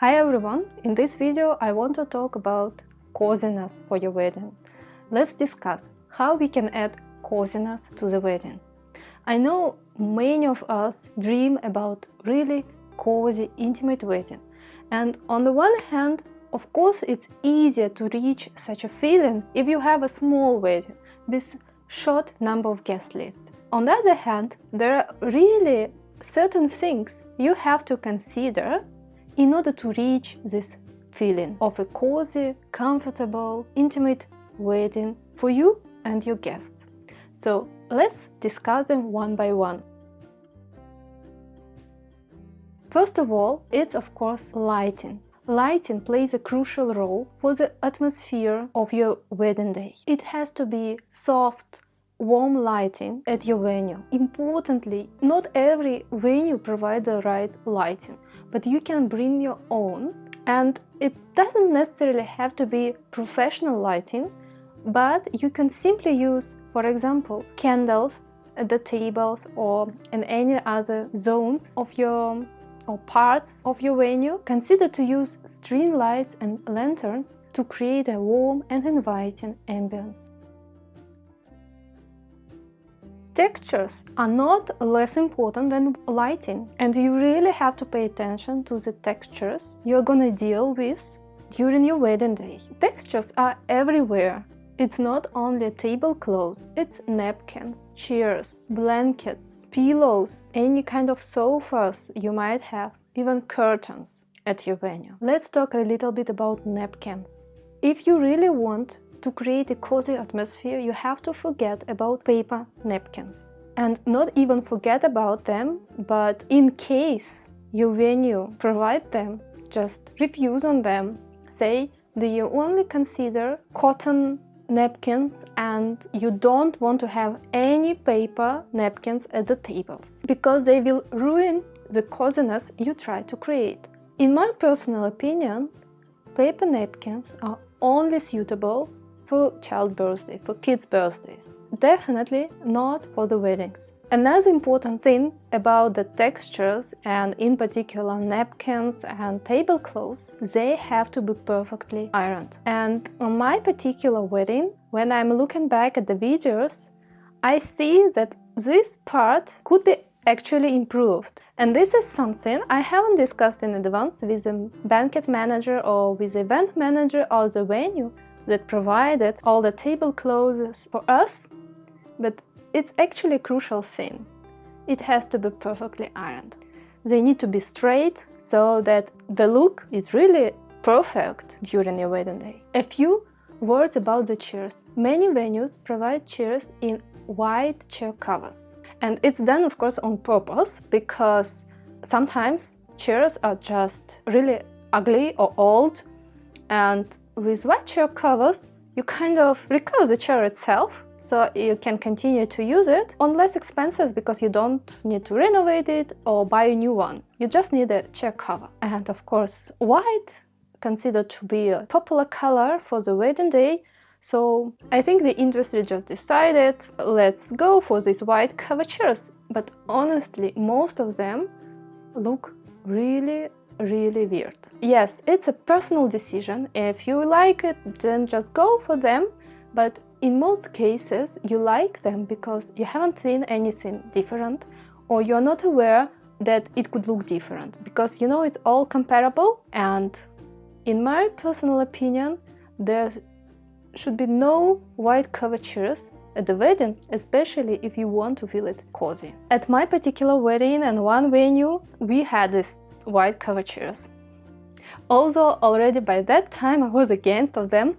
Hi everyone! In this video I want to talk about coziness for your wedding. Let's discuss how we can add coziness to the wedding. I know many of us dream about really cozy, intimate wedding. And on the one hand, of course, it's easier to reach such a feeling if you have a small wedding with short number of guest lists. On the other hand, there are really certain things you have to consider in order to reach this feeling of a cozy, comfortable, intimate wedding for you and your guests. So let's discuss them one by one. First of all, it's of course lighting. Lighting plays a crucial role for the atmosphere of your wedding day. It has to be soft, warm lighting at your venue. Importantly, not every venue provides the right lighting, but you can bring your own, and it doesn't necessarily have to be professional lighting, but you can simply use, for example, candles at the tables or in any other zones of your or parts of your venue. Consider to use string lights and lanterns to create a warm and inviting ambience. Textures are not less important than lighting, and you really have to pay attention to the textures you're gonna deal with during your wedding day. Textures are everywhere. It's not only tablecloths, it's napkins, chairs, blankets, pillows, any kind of sofas you might have, even curtains at your venue. Let's talk a little bit about napkins. If you really want to create a cozy atmosphere, you have to forget about paper napkins. And not even forget about them, but in case your venue provides them, just refuse on them. Say that you only consider cotton napkins and you don't want to have any paper napkins at the tables, because they will ruin the coziness you try to create. In my personal opinion, paper napkins are only suitable for child birthday, for kids' birthdays. Definitely not for the weddings. Another important thing about the textures, and in particular napkins and tablecloths, they have to be perfectly ironed. And on my particular wedding, when I'm looking back at the videos, I see that this part could be actually improved. And this is something I haven't discussed in advance with a banquet manager or with event manager or the venue that provided all the tablecloths for us, but it's actually a crucial thing. It has to be perfectly ironed. They need to be straight so that the look is really perfect during your wedding day. A few words about the chairs. Many venues provide chairs in white chair covers. And it's done, of course, on purpose, because sometimes chairs are just really ugly or old, and with white chair covers, you kind of recover the chair itself, so you can continue to use it on less expenses, because you don't need to renovate it or buy a new one. You just need a chair cover. And of course, white considered to be a popular color for the wedding day, so I think the industry just decided, let's go for these white cover chairs. But honestly, most of them look really weird. Yes, it's a personal decision. If you like it, then just go for them. But in most cases, you like them because you haven't seen anything different, or you're not aware that it could look different, because you know it's all comparable. And in my personal opinion, there should be no white cover chairs at the wedding, especially if you want to feel it cozy. At my particular wedding and one venue, we had this white cover chairs. Although already by that time I was against of them,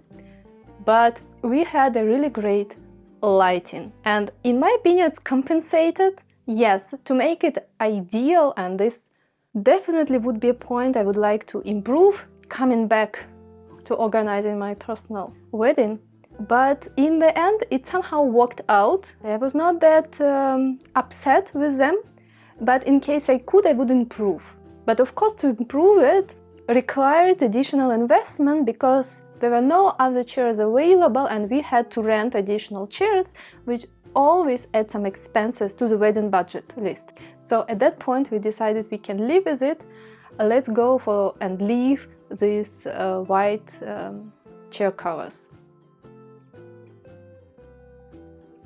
but we had a really great lighting. And in my opinion, it's compensated, yes, to make it ideal, and this definitely would be a point I would like to improve coming back to organizing my personal wedding. But in the end, it somehow worked out. I was not that upset with them, but in case I could, I would improve. But of course, to improve it required additional investment, because there were no other chairs available and we had to rent additional chairs, which always add some expenses to the wedding budget list. So at that point we decided we can live with it. let's go for and leave these white chair covers.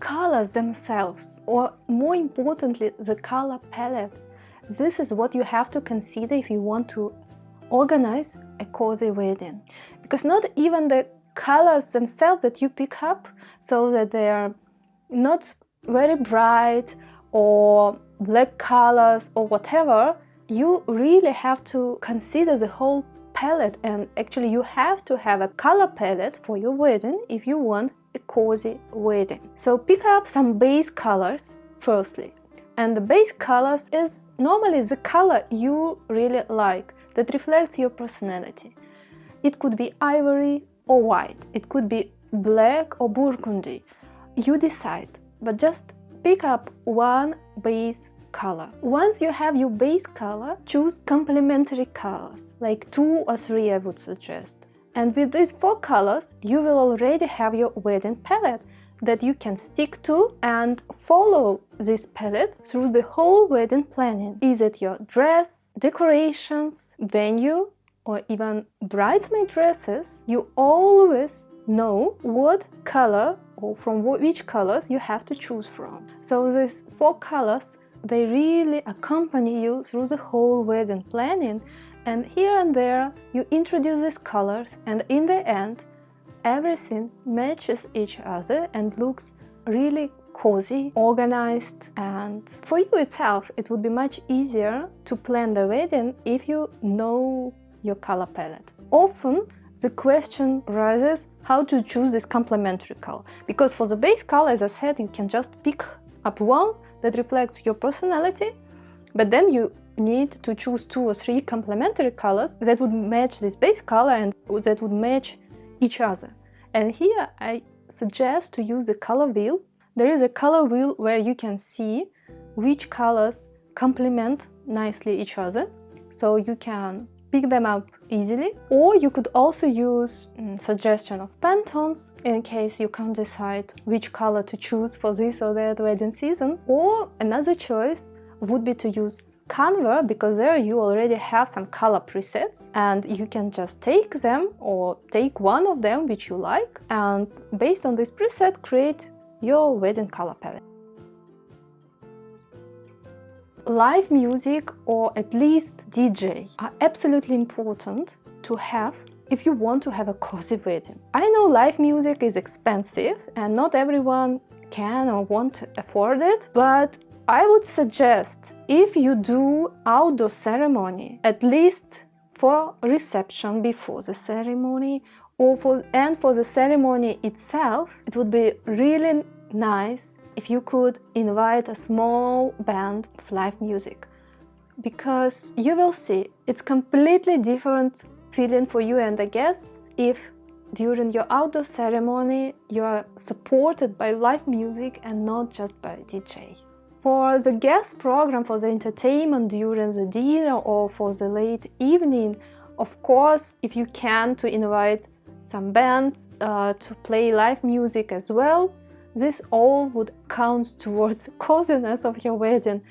Colors themselves, or more importantly, the color palette. This is what you have to consider if you want to organize a cozy wedding. Because not even the colors themselves that you pick up, so that they are not very bright or black colors or whatever, you really have to consider the whole palette, and actually you have to have a color palette for your wedding if you want a cozy wedding. So pick up some base colors firstly. And the base colors is normally the color you really like, that reflects your personality. It could be ivory or white, it could be black or burgundy. You decide, but just pick up one base color. Once you have your base color, choose complementary colors, like 2 or 3 I would suggest. And with these 4 colors, you will already have your wedding palette that you can stick to and follow this palette through the whole wedding planning. Is it your dress, decorations, venue, or even bridesmaid dresses? You always know what color or from which colors you have to choose from. So these 4 colors, they really accompany you through the whole wedding planning, and here and there you introduce these colors, and in the end everything matches each other and looks really cozy, organized, and for you itself it would be much easier to plan the wedding if you know your color palette. Often the question rises how to choose this complementary color, because for the base color, as I said, you can just pick up one that reflects your personality, but then you need to choose 2 or 3 complementary colors that would match this base color and that would match each other. And here I suggest to use the color wheel. There is a color wheel where you can see which colors complement nicely each other, so you can pick them up easily. Or you could also use suggestion of Pantones in case you can't decide which color to choose for this or that wedding season. Or another choice would be to use Canva, because there you already have some color presets and you can just take them or take one of them which you like, and based on this preset create your wedding color palette. Live music, or at least DJ, are absolutely important to have if you want to have a cozy wedding. I know live music is expensive and not everyone can or want to afford it, but I would suggest, if you do outdoor ceremony, at least for reception before the ceremony or for the ceremony itself, it would be really nice if you could invite a small band of live music, because you will see it's completely different feeling for you and the guests if during your outdoor ceremony you are supported by live music and not just by DJ. For the guest program, for the entertainment during the dinner or for the late evening, of course, if you can, to invite some bands to play live music as well, this all would count towards the coziness of your wedding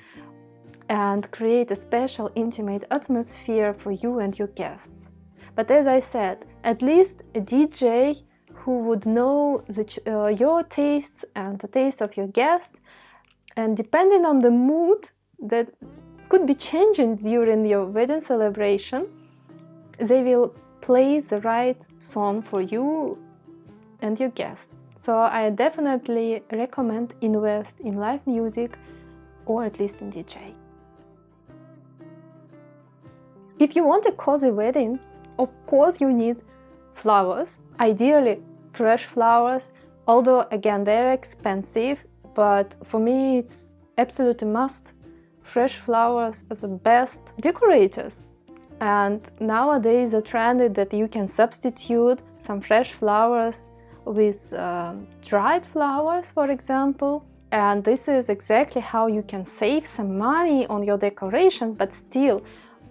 and create a special intimate atmosphere for you and your guests. But as I said, at least a DJ who would know your tastes and the taste of your guests, and depending on the mood that could be changing during your wedding celebration, they will play the right song for you and your guests. So I definitely recommend invest in live music, or at least in DJ. If you want a cozy wedding, of course you need flowers, ideally fresh flowers, although again they're expensive. But for me, it's absolutely must. Fresh flowers are the best decorators. And nowadays the trend is that you can substitute some fresh flowers with dried flowers, for example. And this is exactly how you can save some money on your decorations, but still,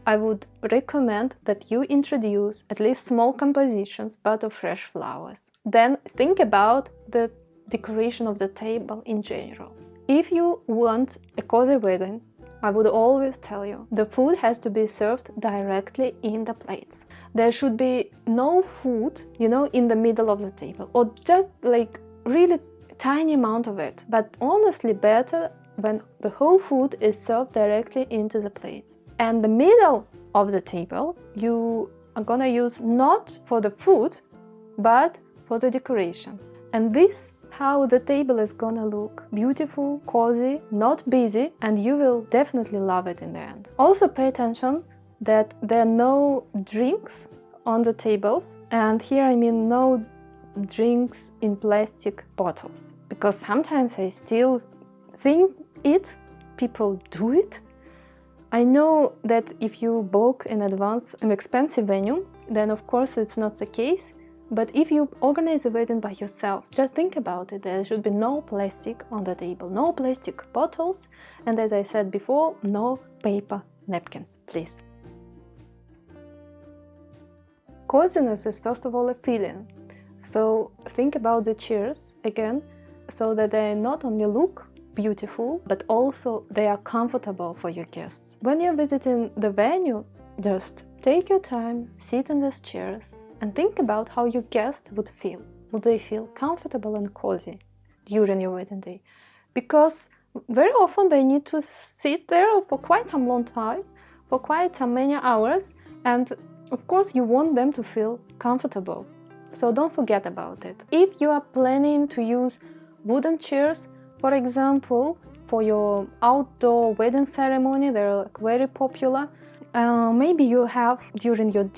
I would recommend that you introduce at least small compositions, but of fresh flowers. Then think about the decoration of the table in general. If you want a cozy wedding I would always tell you, the food has to be served directly in the plates. There should be no food, in the middle of the table, or just like really tiny amount of it. But honestly, better when the whole food is served directly into the plates. And the middle of the table, you are gonna use not for the food, but for the decorations. And this how the table is gonna look beautiful, cozy, not busy, and you will definitely love it in the end. Also pay attention that there are no drinks on the tables, and here I mean no drinks in plastic bottles, because sometimes I still think people do it. I know that if you book in advance an expensive venue, then of course it's not the case. But if you organize a wedding by yourself, just think about it. There should be no plastic on the table, no plastic bottles, and as I said before, no paper napkins, please. Coziness is first of all a feeling. So think about the chairs again, so that they not only look beautiful, but also they are comfortable for your guests. When you're visiting the venue, just take your time, sit in these chairs, and think about how your guests would feel. Would they feel comfortable and cozy during your wedding day? Because very often they need to sit there for quite some long time, for quite some many hours, and of course you want them to feel comfortable. So don't forget about it. If you are planning to use wooden chairs, for example, for your outdoor wedding ceremony, they're very popular. Maybe you have during your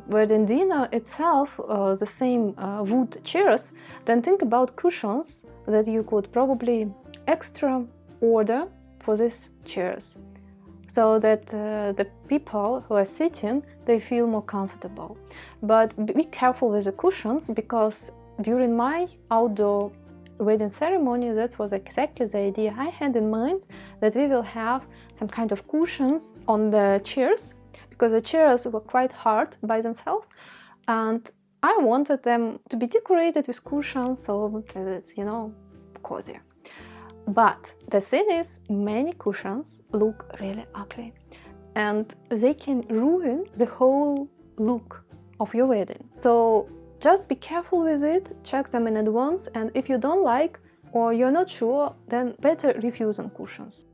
wedding dinner itself, the same wood chairs, then think about cushions that you could probably extra order for these chairs, so that the people who are sitting, they feel more comfortable. But be careful with the cushions, because during my outdoor wedding ceremony, that was exactly the idea I had in mind, that we will have some kind of cushions on the chairs, because the chairs were quite hard by themselves, and I wanted them to be decorated with cushions, so that it's, cozy. But the thing is, many cushions look really ugly, and they can ruin the whole look of your wedding. So just be careful with it, check them in advance, and if you don't like or you're not sure, then better refuse on cushions.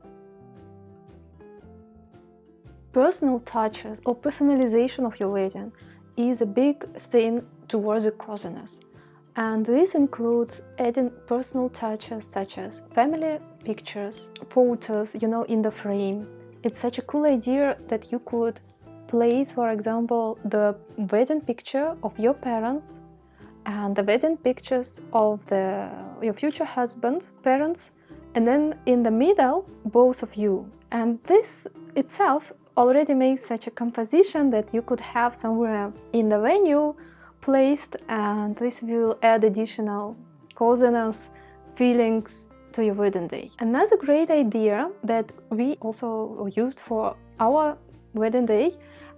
Personal touches or personalization of your wedding is a big thing towards the coziness. And this includes adding personal touches such as family pictures, photos, in the frame. It's such a cool idea that you could place, for example, the wedding picture of your parents and the wedding pictures of your future husband, parents, and then in the middle, both of you. And this itself already makes such a composition that you could have somewhere in the venue placed, and this will add additional coziness feelings to your wedding day. Another great idea that we also used for our wedding day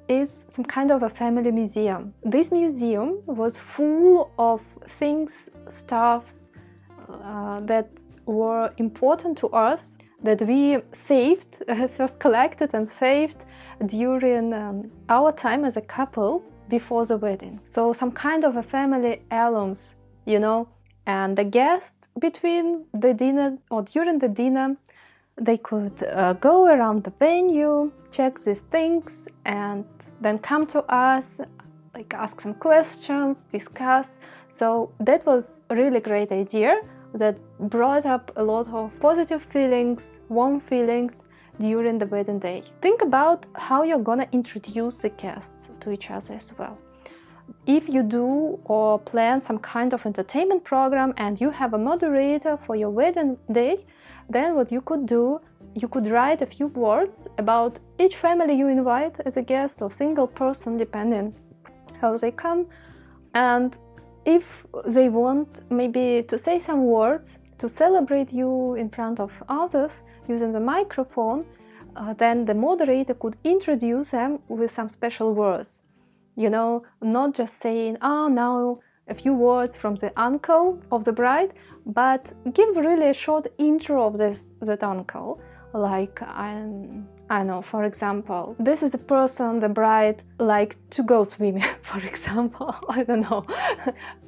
is some kind of a family museum. This museum was full of things, stuffs that were important to us, that we saved, first collected and saved during our time as a couple before the wedding. So some kind of a family heirlooms, and the guests between the dinner or during the dinner, they could go around the venue, check these things, and then come to us, ask some questions, discuss. So that was a really great idea that brought up a lot of positive feelings, warm feelings during the wedding day. Think about how you're gonna introduce the guests to each other as well. If you do or plan some kind of entertainment program and you have a moderator for your wedding day, then what you could do, you could write a few words about each family you invite as a guest or single person, depending how they come. And if they want maybe to say some words to celebrate you in front of others using the microphone, then the moderator could introduce them with some special words. Not just saying, now a few words from the uncle of the bride, but give really a short intro of that uncle, like I know, for example, this is a person the bride like to go swimming, for example. I don't know.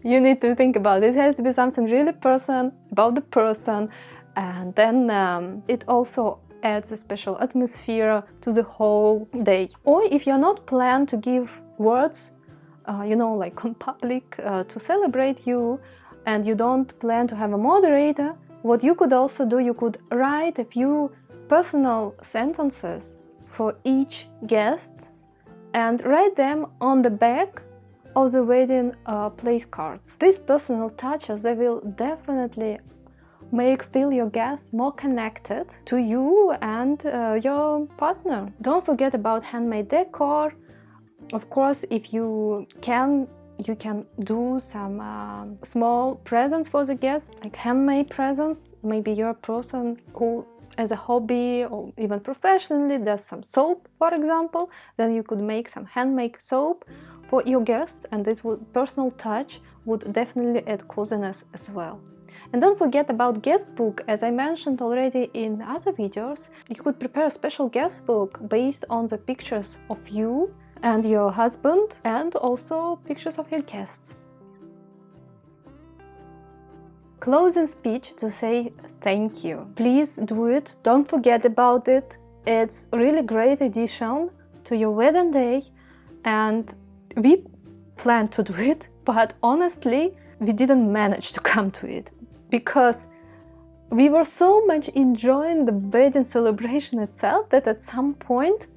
You need to think about it. It has to be something really about the person, and then it also adds a special atmosphere to the whole day. Or if you're not planned to give words, like on public to celebrate you, and you don't plan to have a moderator, what you could also do, you could write a few personal sentences for each guest and write them on the back of the wedding place cards. These personal touches, they will definitely feel your guests more connected to you and your partner. Don't forget about handmade decor. Of course, if you can do some small presents for the guests, like handmade presents. Maybe you're a person who, as a hobby or even professionally, does some soap, for example. Then you could make some handmade soap for your guests, and this personal touch would definitely add coziness as well. And don't forget about guest book. As I mentioned already in other videos, you could prepare a special guest book based on the pictures of you and your husband, and also pictures of your guests. Closing speech to say thank you. Please do it, don't forget about it. It's a really great addition to your wedding day, and we planned to do it, but honestly, we didn't manage to come to it because we were so much enjoying the wedding celebration itself that at some point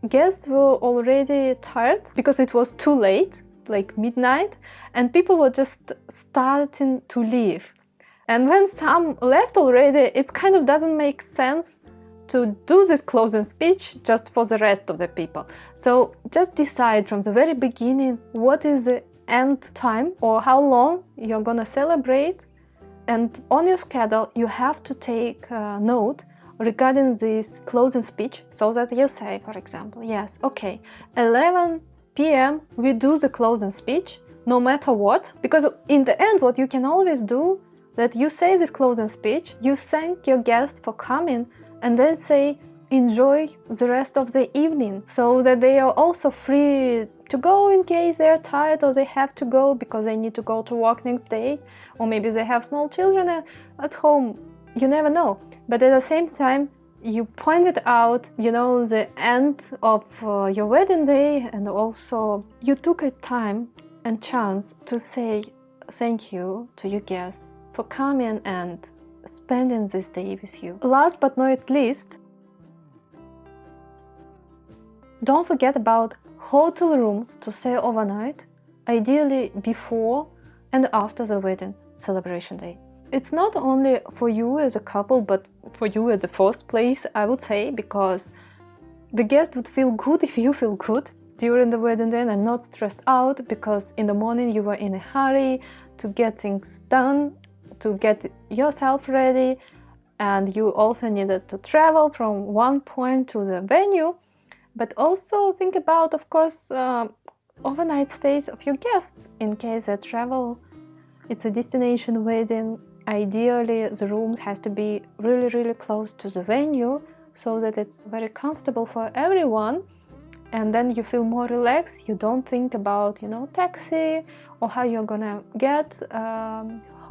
guests were already tired because it was too late, like midnight, and people were just starting to leave. And when some left already, it kind of doesn't make sense to do this closing speech just for the rest of the people. So just decide from the very beginning what is the end time or how long you're gonna celebrate, and on your schedule you have to take note regarding this closing speech, so that you say, for example, yes, okay, 11 p.m. we do the closing speech, no matter what, because in the end what you can always do, that you say this closing speech, you thank your guests for coming, and then say enjoy the rest of the evening, so that they are also free to go in case they're tired or they have to go because they need to go to work next day, or maybe they have small children at home. You never know. But at the same time, you pointed out, the end of your wedding day, and also you took a time and chance to say thank you to your guests for coming and spending this day with you. Last but not least, don't forget about hotel rooms to stay overnight, ideally before and after the wedding celebration day. It's not only for you as a couple, but for you at the first place, I would say, because the guest would feel good if you feel good during the wedding day and not stressed out because in the morning you were in a hurry to get things done, to get yourself ready, and you also needed to travel from one point to the venue. But also think about, of course, overnight stays of your guests in case they travel. It's a destination wedding. Ideally, the room has to be really, really close to the venue so that it's very comfortable for everyone. And then you feel more relaxed. You don't think about, taxi or how you're gonna get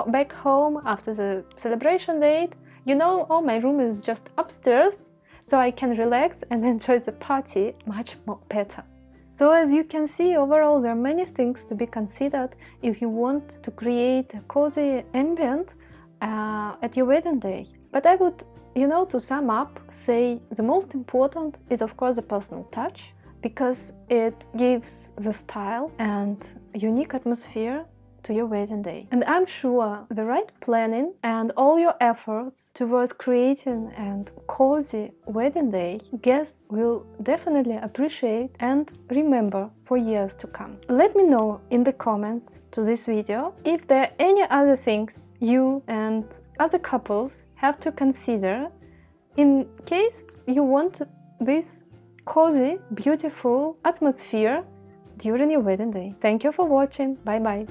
back home after the celebration date. Oh, my room is just upstairs, so I can relax and enjoy the party much more better. So as you can see, overall there are many things to be considered if you want to create a cozy ambient at your wedding day. But I would, to sum up, say the most important is of course the personal touch, because it gives the style and unique atmosphere to your wedding day. And I'm sure the right planning and all your efforts towards creating a cozy wedding day, guests will definitely appreciate and remember for years to come. Let me know in the comments to this video if there are any other things you and other couples have to consider in case you want this cozy, beautiful atmosphere during your wedding day. Thank you for watching. Bye bye.